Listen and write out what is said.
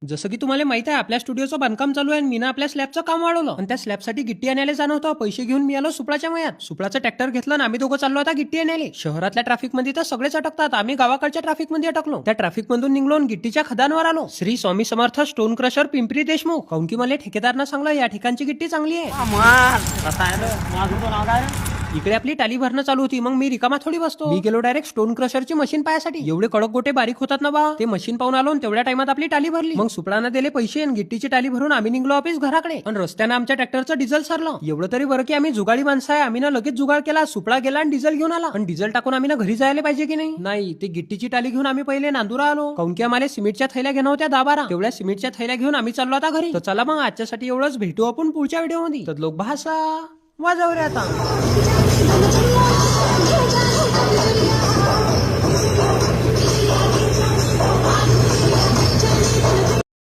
जसं की तुम्हाला माहित आहे आपल्या स्टुडिओचं बांधकाम चालू आहे आणि मी ना आपल्या स्लॅबचं काम वाढवलं आणि त्या स्लॅबसाठी गिट्टी आणायला जाणं होतं. पैसे घेऊन मी आलो सुपळाच्या मयात. सुपळाचं ट्रॅक्टर घेतलं आणि आम्ही दोघं चाललो आता गिट्टी आणायला. शहरातल्या ट्रॅफिकमध्ये तर सगळेच अटकतात, आम्ही गावाकडच्या ट्रॅफिकमध्ये अटकलो. त्या ट्रॅफिक मधून निघलो आणि गिट्टीच्या खदानवर आलो. Shri Swami Samarth stone crusher Pimpri Deshmukh. काऊन की मला ठेकेदारनं सांगलं या ठिकाणची गिट्टी चांगली आहे. इकडे आपली टाली भरणं चालू होती. मग मी रिकामा थोडी बसतो. मी गेलो डायरेक्ट स्टोन क्रशरची मशीन पायासाठी. एवढे कडक गोटे बारीक होतात ना बा. ते मशीन पाहून आलो आणि तेवढ्या टाइमात आपली टाली भरली. मग सुपडानं दिले पैसे आणि गिट्टीची टाली भरून आम्ही निघलो ऑफिस घराकडे. पण रस्त्यानं आमच्या ट्रॅक्टरचं डिझेल सरलं. एवढं तरी बरं की आम्ही जुगाडी माणसं आहे. आम्ही ना लगेच जुगाड केला. सुपडा गेला आणि डिझेल घेऊन आला. आणि डिझेल टाकून आम्ही ना घरी जायला पाहिजे की नाही ते गिट्टीची टाली घेऊन आम्ही पहिले नांदुरा आलो. काऊन की आम्हाला सिमेंटच्या थैल्या घेणं होत्या 10-12. तेवढ्या सिमेंटच्या थैल्या घेऊन आम्ही चाललो आता घरी. तर चला मग आजच्यासाठी एवढंच. भेटू आपण पुढच्या व्हिडिओमध्ये. तर लोक भाषा वाजव रे आता.